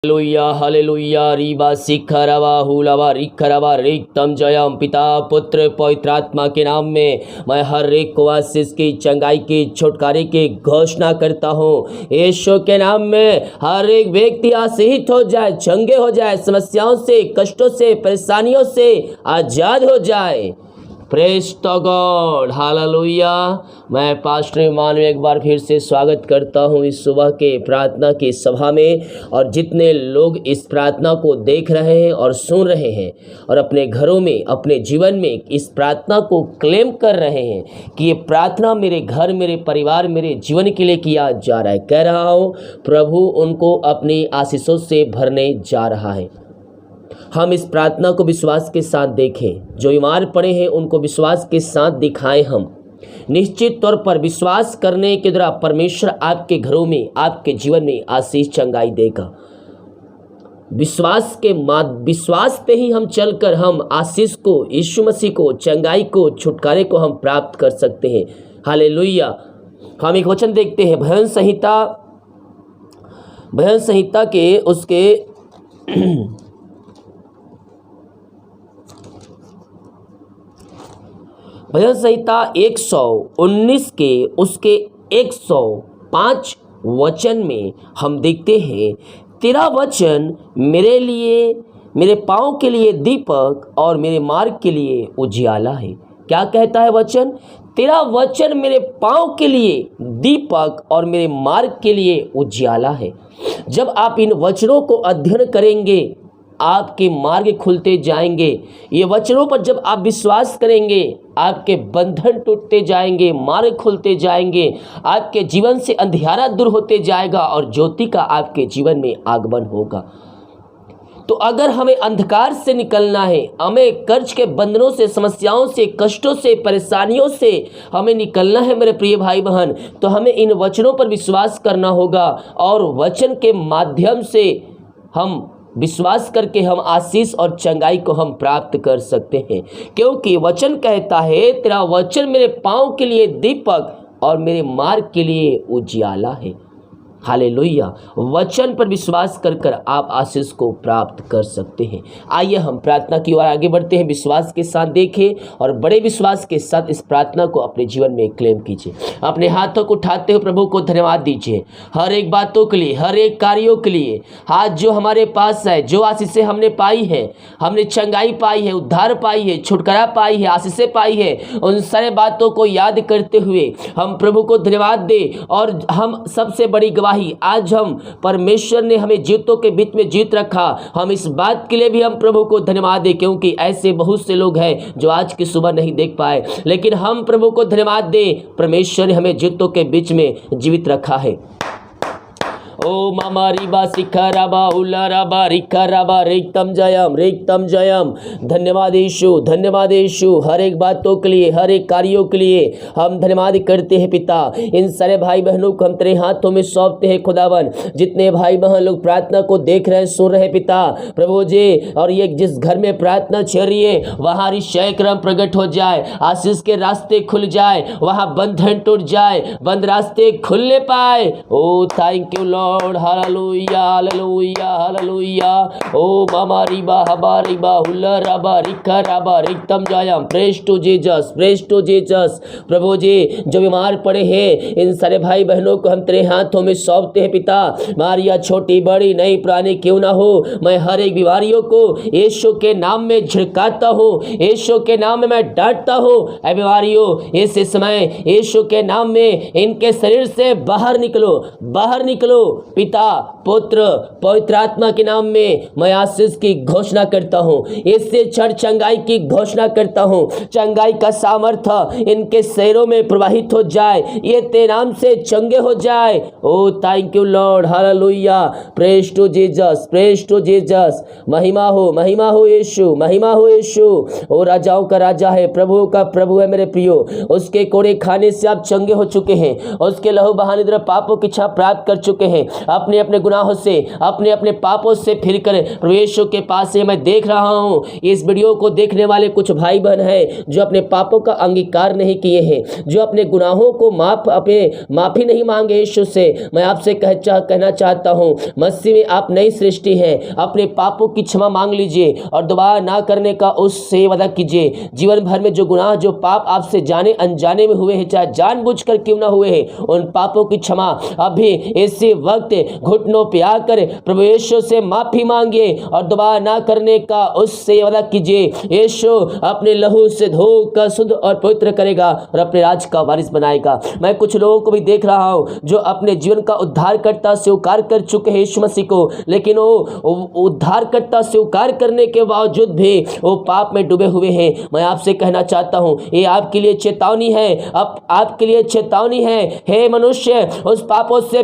Hallelujah hallelujah Reeba शिखरवा हुलवा रिखरवा रिक्तम Jayam पिता पुत्र पवित्र आत्मा के नाम में मैं हर एक को आशीष की चंगाई की छुटकारे की घोषणा करता हूँ। यीशु के नाम में हर एक व्यक्ति आशीषित हो जाए, चंगे हो जाए, समस्याओं से, कष्टों से, परेशानियों से आज़ाद हो जाए। Praise to God hallelujah. मैं पास्टर इमानुएल एक बार फिर से स्वागत करता हूं इस सुबह के प्रार्थना की सभा में। और जितने लोग इस प्रार्थना को देख रहे हैं और सुन रहे हैं और अपने घरों में, अपने जीवन में इस प्रार्थना को क्लेम कर रहे हैं कि ये प्रार्थना मेरे घर, मेरे परिवार, मेरे जीवन के लिए किया जा रहा है, कह रहा हूँ प्रभु उनको अपनी आशीषों से भरने जा रहा है। हम इस प्रार्थना को विश्वास के साथ देखें। जो बीमार पड़े हैं उनको विश्वास के साथ दिखाएं। हम निश्चित तौर पर विश्वास करने के द्वारा परमेश्वर आपके घरों में, आपके जीवन में आशीष चंगाई देगा। विश्वास पे ही हम चलकर हम आशीष को, यीशु मसीह को, चंगाई को, छुटकारे को हम प्राप्त कर सकते हैं। हालेलुया। हम एक वचन देखते हैं भजन संहिता के उसके भजन संहिता 119 के उसके 105 वचन में हम देखते हैं, तेरा वचन मेरे लिए, मेरे पाँव के लिए दीपक और मेरे मार्ग के लिए उजियाला है। क्या कहता है वचन? तेरा वचन मेरे पाँव के लिए दीपक और मेरे मार्ग के लिए उजियाला है। जब आप इन वचनों को अध्ययन करेंगे आपके मार्ग खुलते जाएंगे। ये वचनों पर जब आप विश्वास करेंगे आपके बंधन टूटते जाएंगे, मार्ग खुलते जाएंगे, आपके जीवन से अंधियारा दूर होते जाएगा और ज्योति का आपके जीवन में आगमन होगा। तो अगर हमें अंधकार से निकलना है, हमें कर्ज के बंधनों से, समस्याओं से, कष्टों से, परेशानियों से हमें निकलना है मेरे प्रिय भाई बहन, तो हमें इन वचनों पर विश्वास करना होगा और वचन के माध्यम से हम विश्वास करके हम आशीष और चंगाई को हम प्राप्त कर सकते हैं। क्योंकि वचन कहता है तेरा वचन मेरे पाँव के लिए दीपक और मेरे मार्ग के लिए उजियाला है। हालेलुया। वचन पर विश्वास कर कर आप आशीष को प्राप्त कर सकते हैं। आइए हम प्रार्थना की ओर आगे बढ़ते हैं। विश्वास के साथ देखें और बड़े विश्वास के साथ इस प्रार्थना को अपने जीवन में क्लेम कीजिए। अपने हाथों को उठाते हुए प्रभु को धन्यवाद दीजिए हर एक बातों के लिए, हर एक कार्यों के लिए। हाथ जो हमारे पास है, जो आशीषें हमने पाई है, हमने चंगाई पाई है, उद्धार पाई है, छुटकारा पाई है, आशीषें पाई है, उन सारे बातों को याद करते हुए हम प्रभु को धन्यवाद दें। और हम सबसे बड़ी आज हम परमेश्वर ने हमें जीतों के बीच में जीत रखा, हम इस बात के लिए भी हम प्रभु को धन्यवाद दें। क्योंकि ऐसे बहुत से लोग हैं जो आज की सुबह नहीं देख पाए, लेकिन हम प्रभु को धन्यवाद दें, परमेश्वर ने हमें जीतों के बीच में जीवित रखा है। ओ मामा रिबा शिखरवा उलरवा रिखरवा रिक्तम जयम। धन्यवाद यीशु, धन्यवाद यीशु। हर एक बातों के लिए, हर एक कार्यों के लिए हम धन्यवाद करते हैं पिता। इन सारे भाई बहनों को हम तेरे हाथों में सौंपते हैं खुदावन। जितने भाई बहन लोग प्रार्थना को देख रहे हैं, सुन रहे हैं पिता प्रभु जी, और ये जिस घर में प्रार्थना चल रही है वहाँ ईश्वरीय क्रम प्रकट हो जाए, आशीष के रास्ते खुल जाए, वहाँ बंधन टूट जाए, बंद रास्ते खुलने पाए। Oh thank you Lord. Hallelujah hallelujah hallelujah. ओ मामा रिबा हबा रिबा हुल्ला रबा रिखा रबा रिक्तम जयम। Praise to Jesus, praise to Jesus. प्रभु जी जो बीमार पड़े हैं इन सारे भाई बहनों को हम तेरे हाथों में सौंपते हैं पिता। मारिया छोटी बड़ी नई पुरानी क्यों ना हो, मैं हर एक बीमारियों को यीशु के नाम में झिड़काता हूँ, यीशु के नाम में मैं डांटता हूँ। ऐ बीमारियों इस समय यीशु के नाम में इनके शरीर से बाहर निकलो, बाहर निकलो। पिता पुत्र पवित्र आत्मा के नाम में मैं आशीष की घोषणा करता हूँ, इससे क्षण चंगाई की घोषणा करता हूँ। चंगाई का सामर्थ्य इनके शरीरों में प्रवाहित हो जाए, ये तेरे नाम से चंगे हो जाए। Oh thank you Lord. Hallelujah. Praise to Jesus, praise to Jesus. महिमा हो यीशु, महिमा हो यीशु। ओ राजाओं का राजा है, प्रभु का प्रभु है मेरे प्रियो। उसके कोड़े खाने से आप चंगे हो चुके हैं, उसके लहू बहाने द्वारा पापों की छाप प्राप्त कर चुके हैं। हैं, अपने अपने गुनाहों से, अपने अपने पापों से फिर कर प्रभु यीशु के पास से मैं देख रहा हूँ इस वीडियो को देखने वाले कुछ भाई बहन हैं जो अपने पापों का अंगीकार नहीं किए हैं, जो अपने गुनाहों को माफी नहीं मांगे यीशु से। मैं आपसे कहना चाहता हूँ, मसीह में आप नई सृष्टि है। अपने पापों की क्षमा मांग लीजिए और दोबारा ना करने का उससे वादा कीजिए। जीवन भर में जो गुनाह, जो पाप आपसे जाने अनजाने में हुए हैं, चाहे जानबूझकर क्यों ना हुए हैं, उन पापों की क्षमा अभी इसी वक्त घुटनों पे आकर प्रभु यीशु से माफी मांगिए और दोबारा ना करने का उससे वादा कीजिए। यीशु अपने लहू से धोकर शुद्ध और पवित्र करेगा और अपने राज का वारिस बनाएगा। मैं कुछ लोगों को भी देख रहा हूं जो अपने जीवन का उद्धारकर्ता स्वीकार कर चुके हैं यीशु मसीह को, लेकिन वो उद्धारकर्ता स्वीकार करने के बावजूद भी वो पाप में डूबे हुए हैं। मैं आपसे कहना चाहता हूं, ये आपके लिए चेतावनी है, अब आपके लिए चेतावनी है। हे मनुष्य, उस पापों से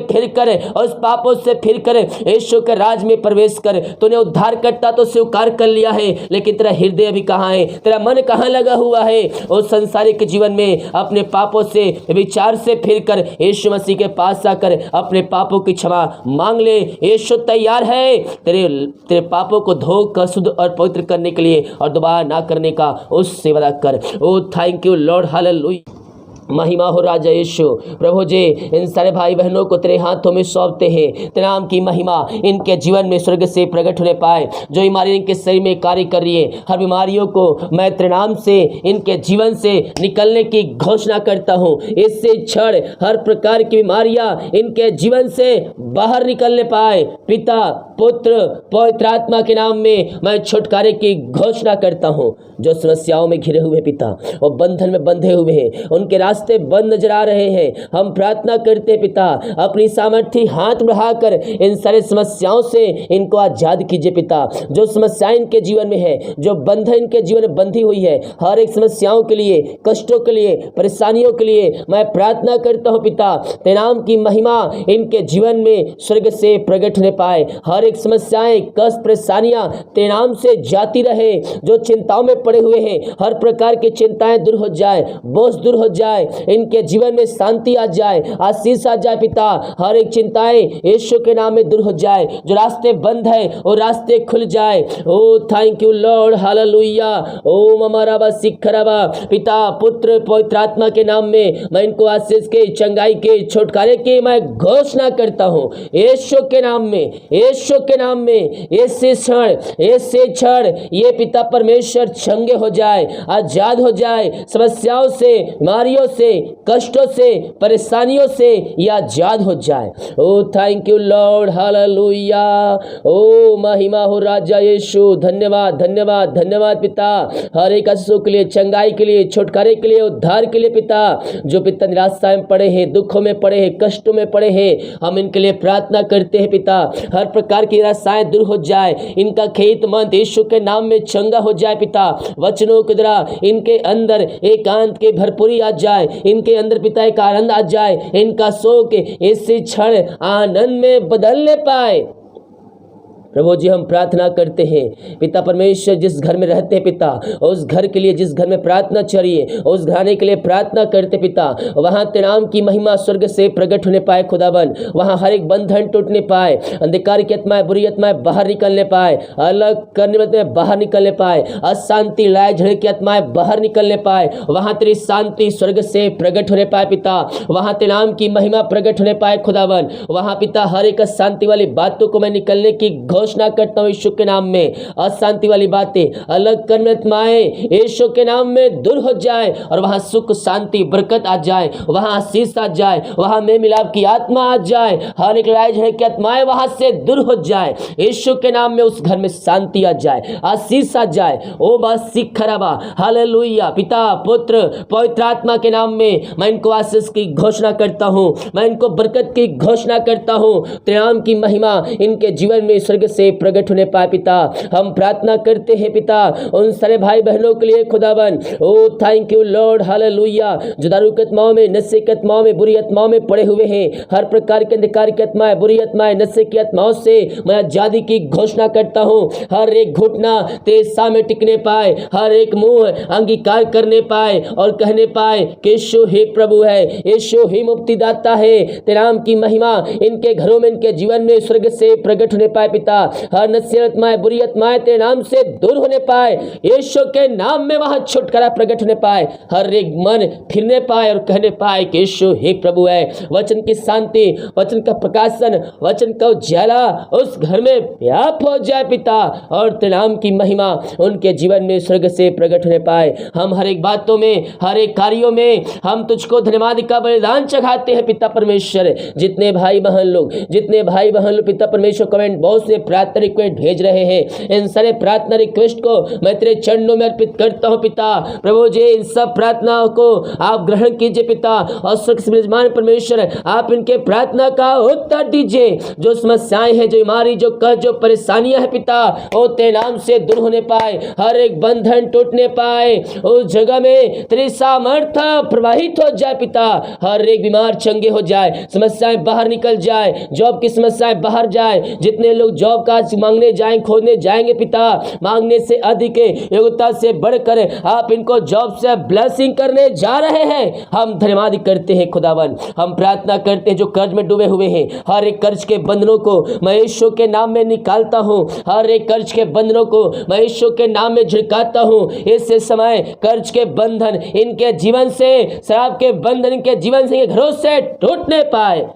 फिर कर यीशु के राज में प्रवेश कर। तूने उद्धारकर्ता तो स्वीकार कर लिया है, लेकिन तेरा हृदय अभी कहाँ है? तेरा मन कहाँ लगा हुआ है? उस संसारिक जीवन में अपने पापों से, विचार से फिर कर यीशु मसीह के पास आकर अपने पापों की क्षमा मांग ले। यीशु तैयार है तेरे पापों को धोकर शुद्ध और पवित्र करने के लिए और दोबारा ना करने का उससे वादा कर। ओ थैंक यू लॉर्ड, हालेलुया। महिमा हो राजा यीशु। प्रभु जी, इन सारे भाई बहनों को तेरे हाथों में सौंपते हैं। तेरे नाम की महिमा इनके जीवन में स्वर्ग से प्रकट होने पाए। जो बीमारी इनके शरीर में कार्य कर रही है, हर बीमारियों को मैं तेरे नाम से इनके जीवन से निकलने की घोषणा करता हूँ। इससे क्षण हर प्रकार की बीमारियां इनके जीवन से बाहर निकलने पाए। पिता, पुत्र, पवित्र आत्मा के नाम में मैं छुटकारे की घोषणा करता हूँ। जो समस्याओं में घिरे हुए पिता, वो बंधन में बंधे हुए हैं, उनके रास्ते बंद नजर आ रहे हैं। हम प्रार्थना करते पिता, अपनी सामर्थ्य हाथ बढ़ाकर इन सारे समस्याओं से इनको आजाद कीजिए पिता। जो समस्याएं इनके जीवन में है, जो बंधन इनके जीवन में बंधी हुई है, हर एक समस्याओं के लिए, कष्टों के लिए, परेशानियों के लिए मैं प्रार्थना करता हूँ पिता। तेरे नाम की महिमा इनके जीवन में स्वर्ग से प्रकट होने पाए। हर एक समस्याएं, कष्ट, परेशानियां तेरे नाम से जाती रहे। जो चिंताओं में पड़े हुए हैं, हर प्रकार की चिंताएं दूर हो जाए, बोझ दूर हो जाए, इनके जीवन में शांति आ जाए, आशीष आ जाए पिता। हर एक चिंताएं यीशु के नाम में दूर हो जाए। जो रास्ते बंद है वो रास्ते खुल जाए। Oh thank you Lord, hallelujah. ओम अमराबा सिखराबा। पिता, पुत्र, पवित्र आत्मा के नाम में मैं इनको आशीष के, चंगाई के, छुटकारे की मैं घोषणा करता हूँ यीशु के नाम में, यीशु के नाम में। ऐसे क्षण ये पिता परमेश्वर चंगे हो जाए, आजाद हो जाए, समस्याओं से, बीमारियों से, कष्टों से, परेशानियों से ये आजाद हो जाए। Oh thank you Lord, hallelujah. ओ महिमा हो राजा यीशु। धन्यवाद, धन्यवाद, धन्यवाद पिता। हर एक आशीषों के लिए, चंगाई के लिए, छुटकारे के लिए, उद्धार के लिए पिता। जो पिता निराशा में पड़े हैं, दुखों में पड़े हैं, कष्टों में पड़े हैं, हम इनके लिए प्रार्थना करते हैं पिता। हर प्रकार की निराशाएं दूर हो जाए, इनका खेत मन यीशु के नाम में चंगा हो जाए पिता। वचनों के द्वारा इनके अंदर एकांत के भरपूरी आ जाए, इनके अंदर पिता एक आनंद आ जाए, इनका शोक इसी क्षण आनंद में बदलने पाए। प्रभु जी, हम प्रार्थना करते हैं पिता परमेश्वर, जिस घर में रहते हैं पिता, उस घर के लिए, जिस घर में प्रार्थना चलिए, उस घराने के लिए प्रार्थना करते पिता। वहाँ तेरे नाम की महिमा स्वर्ग से प्रकट होने पाए खुदाबन। वहाँ हर एक बंधन टूटने पाए, अंधकार की आत्माएं, बुरी आत्माएं बाहर निकलने पाए, अलग करने में बाहर निकलने पाए, अशांति, लड़ाई झगड़े की आत्माएं बाहर निकलने पाए। वहाँ तेरी शांति स्वर्ग से प्रकट होने पाए पिता। वहाँ तेरे नाम की महिमा प्रकट होने पाए खुदाबन। वहाँ पिता हर एक अशांति वाली बातों को मैं निकलने की घोषणा करता हूं यीशु के नाम में। अशांति वाली बातें, अलग करने आत्माएं यीशु के नाम में दूर हो जाए और वहां सुख, शांति, बरकत आ जाए, वहां आशीष आ जाए, वहां मेल मिलाप की आत्मा आ जाए, हर एक लड़ाई झगड़े की आत्माएं वहां से दूर हो जाए। यीशु के नाम में उस घर में शांति आ जाए, आशीष आ जाए। ओ बस सिखराबा, हालेलुया। पिता, पुत्र, पवित्र आत्मा के नाम में मैं इनको आशीष की घोषणा करता हूं, मैं इनको बरकत की घोषणा करता हूं। तेरे नाम की महिमा इनके जीवन में स्वर्ग स्वर्ग से प्रकट होने पाए पिता। हम प्रार्थना करते हैं पिता उन सारे भाई बहनों के लिए खुदावन। ओ थैंक यू लॉर्ड, हालेलुया। जो दारू की आत्माओं में, नशे की आत्माओं में, बुरी आत्माओं में पड़े हुए हैं, हर प्रकार के अंधकार की आत्माएं, बुरी आत्माएं, नशे की आत्माओं से मैं आजादी की घोषणा करता हूं। हर एक घुटना तेरे सामने टिकने पाए, हर एक मुंह अंगीकार करने पाए और कहने पाए कि यीशु ही प्रभु है, यीशु ही मुक्तिदाता है। तेरे नाम की महिमा इनके घरों में, इनके जीवन में स्वर्ग से प्रकट होने पाए पिता। हर नशे आत्माएं, बुरी आत्माएं तेरे नाम से दूर होने पाए, यीशु के नाम में वहां छुटकारा प्रकट होने पाए। हर एक मन फिरने पाए और कहने पाए कि यीशु ही प्रभु है। वचन की शांति, वचन का प्रकाशन, वचन का उजाला उस घर में व्याप हो जाए पिता, और तेरे नाम की महिमा उनके जीवन में स्वर्ग से प्रकट होने पाए। हम हर एक बातों में, हर एक कार्यों में हम तुझको धन्यवाद का बलिदान चढ़ाते हैं पिता परमेश्वर। जितने भाई बहन लोग पिता परमेश्वर कमेंट बॉक्स में प्रार्थना रिक्वेस्ट भेज रहे हैं, इन सारे प्रार्थना रिक्वेस्ट को मैं तेरे चरणों में अर्पित करता हूं पिता। प्रभु जी इन सब प्रार्थनाओं को आप ग्रहण कीजिए पिता, और स्वर्ग से विराजमान परमेश्वर आप इनके प्रार्थना का उत्तर दीजिए। जो समस्याएं हैं, जो बीमारी, जो कर्ज, जो परेशानियां हैं पिता, वो तेरे नाम से दूर होने पाए, हर एक बंधन टूटने पाए, उस जगह में तेरी सामर्थ प्रवाहित हो जाए पिता। हर एक बीमार चंगे हो जाए, समस्याएं बाहर निकल जाए, जॉब की समस्याएं बाहर जाए। जितने लोग जॉब का मांगने जाएं, खोजने जाएंगे पिता, मांगने से अधिक, योग्यता से बढ़कर आप इनको जॉब से ब्लेसिंग करने जा रहे हैं। हम धन्यवाद करते हैं खुदावन। हम प्रार्थना करते हैं जो कर्ज में डूबे हुए हैं, हर एक कर्ज के बंधनों को मैं यीशु के नाम में निकालता हूं। हर एक कर्ज के बंधनों को मैं यीशु के नाम में झिड़काता हूं। इस समय कर्ज के बंधन इनके जीवन से, शराब के बंधन इनके जीवन से, घरों से टूटने पाए।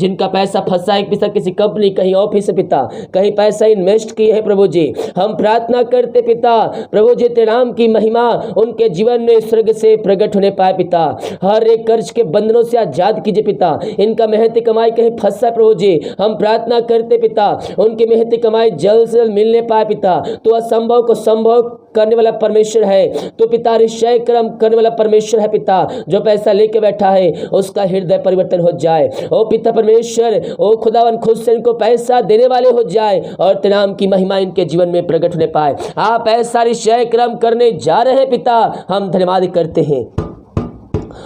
जिनका पैसा फंसा है पिता, किसी कंपनी, कहीं ऑफिस से पिता, कहीं पैसा इन्वेस्ट किए हैं प्रभु जी, हम प्रार्थना करते पिता प्रभु जी तेरे नाम की महिमा उनके जीवन में स्वर्ग से प्रकट होने पाए पिता। हर एक कर्ज के बंधनों से आजाद कीजिए पिता। इनका मेहनती कमाई कहीं फंसा है प्रभु जी, हम प्रार्थना करते पिता उनकी मेहनती कमाई जल्द से जल्द मिलने पाए पिता। तो असंभव को संभव करने वाला परमेश्वर है, तो पिता निश्चय कर्म करने वाला परमेश्वर है पिता। जो पैसा लेके बैठा है उसका हृदय परिवर्तन हो जाए। ओ पिता परमेश्वर, ओ खुदावन खुद से इनको पैसा देने वाले हो जाए और तेरे नाम की महिमा इनके जीवन में प्रकट होने पाए। आप ऐसा निश्चय कर्म करने जा रहे हैं पिता, हम धन्यवाद करते हैं।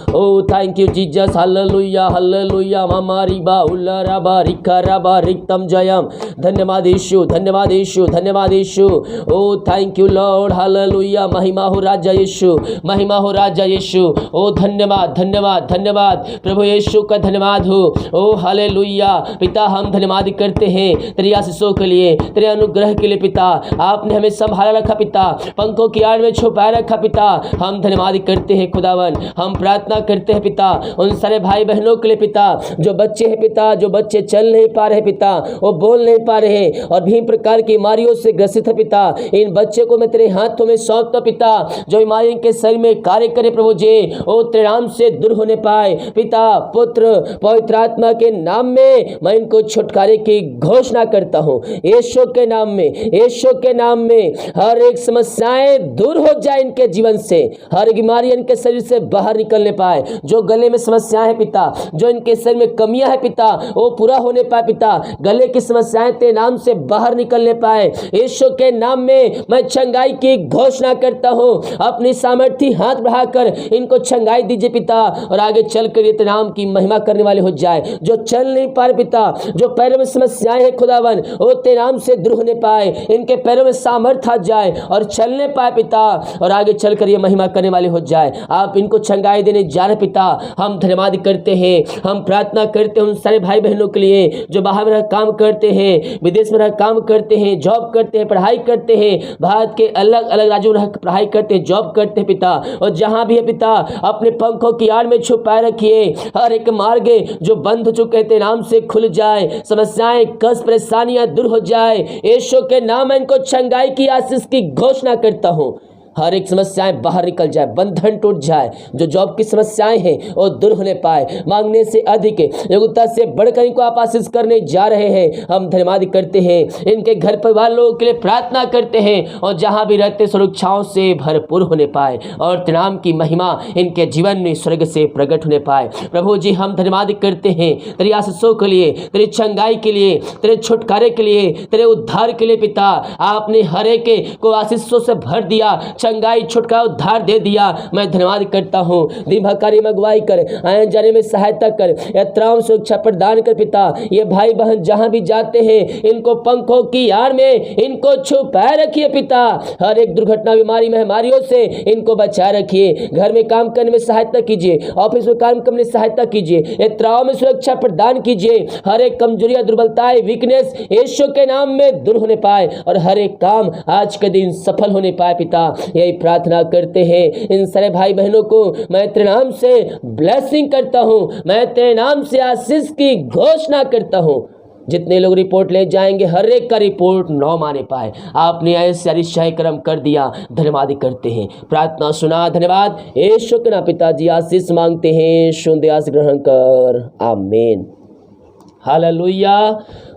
Oh thank you Jesus, hallelujah hallelujah. मामारी बा उल्लारा बा रिकारा बा रिक्तम जयम। धन्यवाद यीशु, धन्यवाद यीशु, धन्यवाद यीशु। ओ थैंक यू लॉर्ड, हालेलुया। महिमा हो राजा यीशु, महिमा हो राजा यीशु। ओ धन्यवाद धन्यवाद धन्यवाद प्रभु यीशु का धन्यवाद हो। ओ हालेलुया पिता, हम धन्यवाद करते हैं तेरी आशीषों के लिए, तेरे अनुग्रह के लिए पिता। आपने हमें संभाला रखा पिता, पंखों की आड़ में छुपाए रखा पिता। हम धन्यवाद करते हैं खुदावन। हम प्रार्थना करते हैं पिता उन सारे भाई बहनों के लिए पिता, जो बच्चे हैं पिता, जो बच्चे चल नहीं पा रहे पिता, वो बोल नहीं पा रहे और विभिन्न प्रकार की बीमारियों से ग्रसित है पिता। इन बच्चे को मैं तेरे हाथों में सौंपता पिता, जो बीमारी के शरीर में कार्य करे प्रभु जी, वो तेरे नाम से दूर होने पाए पिता। पुत्र पवित्र आत्मा के नाम में मैं इनको छुटकारे की घोषणा करता हूँ। यीशु के नाम में, यीशु के नाम में हर एक समस्याएं दूर हो जाए इनके जीवन से, हर बीमारी इनके शरीर से बाहर निकलने पाए। जो गले में समस्याएं हैं पिता, जो इनके शरीर में कमियां हैं पिता, वो पूरा होने पाए पिता। गले की समस्याएं तेरे नाम से बाहर निकलने पाए। यीशु के नाम में मैं चंगाई की घोषणा करता हूं। अपनी सामर्थ्य हाथ बढ़ाकर इनको चंगाई दीजिए पिता, और आगे चलकर ये तेरे नाम की महिमा करने वाले हो जाए। जो चल नहीं पा रहे पिता, जो पैरों में समस्याएं हैं खुदावन, वो तेरे नाम से दूर होने पाए। इनके पैरों में सामर्थ्य आ जाए और चलने पाए पिता, और आगे चलकर ये महिमा करने वाले हो जाए। आप इनको चंगाई देने जा रहे पिता, हम धन्यवाद करते हैं। हम प्रार्थना करते हैं उन सारे भाई बहनों के लिए जो बाहर में रह काम करते हैं, विदेश में रह काम करते हैं, जॉब करते हैं, पढ़ाई करते हैं, भारत के अलग अलग राज्यों में रह पढ़ाई करते हैं, जॉब करते हैं पिता। और जहां भी है पिता, अपने पंखों की आड़ में छुपाए रखिए। हर एक मार्ग जो बंद हो चुके थे नाम से खुल जाए, समस्याएं कष्ट परेशानियां दूर हो जाए। यीशु के नाम में इनको चंगाई की आशीष की घोषणा करता हूं। हर एक समस्याएं बाहर निकल जाए, बंधन टूट जाए, जो जॉब की समस्याएं हैं वो दूर होने पाए, मांगने से अधिक योग्यता से बढ़कर इनको आप आशीष करने जा रहे हैं। हम धन्यवाद करते हैं, इनके घर परिवार लोगों के लिए प्रार्थना करते हैं और जहां भी रहते सुरक्षाओं से भरपूर होने पाए और तेरे नाम की महिमा इनके जीवन में स्वर्ग से प्रकट होने पाए। प्रभु जी हम धन्यवाद करते हैं तेरी आशीषों के लिए, तेरी चंगाई के लिए, तेरे छुटकारे के लिए, तेरे उद्धार के लिए। पिता आपने हर एक को आशीषों से भर दिया, चंगाई छुटकारा उद्धार दे दिया। मैं धन्यवाद करता हूँ, दिन भर कार्य में अगुवाई कर, आने जाने में सहायता कर, यात्राओं में सुरक्षा प्रदान कर। पिता ये भाई बहन जहां भी जाते हैं इनको पंखों की आड़ में इनको छुपाए रखिए। पिता हर एक दुर्घटना, बीमारी, महामारियों से इनको बचाए रखिए। घर में काम करने में सहायता कीजिए, ऑफिस में काम करने में सहायता कीजिए, यात्राओं में सुरक्षा प्रदान कीजिए। हर एक कमजोरियां, दुर्बलताएं, वीकनेस यीशु के नाम में दूर होने पाए और हर एक काम आज के दिन सफल होने पाए। पिता यही प्रार्थना करते हैं, इन सारे भाई बहनों को मैं तेरे नाम से ब्लेसिंग करता हूं, मैं तेरे नाम से आशीष की घोषणा करता हूं। जितने लोग रिपोर्ट ले जाएंगे हर एक का रिपोर्ट 9 माने पाए। आपने ऐसे शाही कर्म कर दिया, धन्यवाद करते हैं, प्रार्थना सुना, धन्यवाद यीशु के नाम। पिताजी आशीष मांगते हैं, सुन आशीष ग्रहण कर, आमीन। Hallelujah,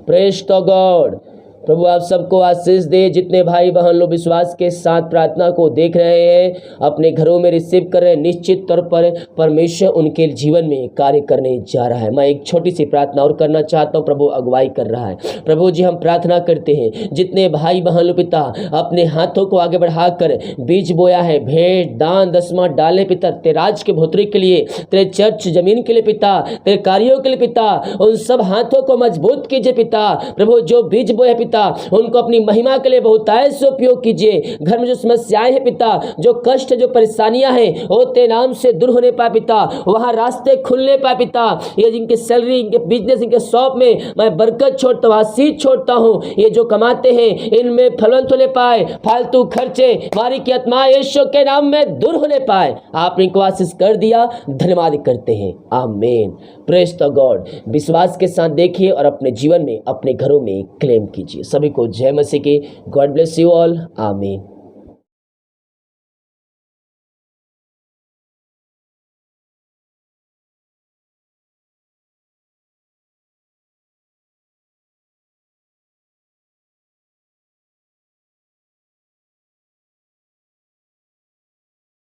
praise to God. प्रभु आप सबको आशीष दे। जितने भाई बहन लोग विश्वास के साथ प्रार्थना को देख रहे हैं, अपने घरों में रिसीव कर रहे हैं, निश्चित तौर पर परमेश्वर उनके जीवन में कार्य करने जा रहा है। मैं एक छोटी सी प्रार्थना और करना चाहता हूँ, प्रभु अगुवाई कर रहा है। प्रभु जी हम प्रार्थना करते हैं, जितने भाई बहन लोग पिता अपने हाथों को आगे बढ़ाकर बीज बोया है, भेंट दान दसवां डाले पिता तेरे राज के भोतरी के लिए, तेरे चर्च जमीन के लिए पिता, तेरे कार्यों के लिए पिता, उन सब हाथों को मजबूत कीजिए पिता। प्रभु जो बीज बोया पिता उनको अपनी महिमा के लिए बहुतायत से उपयोग कीजिए। घर में जो समस्याएं हैं पिता, जो कष्ट, जो परेशानियां हैं वो तेरे नाम से दूर होने पाए पिता, वहां रास्ते खुलने पाए पिता। ये जिनके सैलरी, इनके बिजनेस, इनके शॉप में मैं बरकत छोड़ता हूँ, आशीष छोड़ता हूँ। ये जो कमाते हैं इनमें फलवंत होने पाए, फालतू खर्चे, मारी की आत्मा यीशु के नाम में दूर होने पाए। आपने इनको आशीष कर दिया, धन्यवाद करते हैं, आमीन। Praise the God. विश्वास के साथ देखिए और अपने जीवन में, अपने घरों में क्लेम कीजिए। सभी को जय मसीह की। गॉड ब्लेस यू ऑल, आमीन।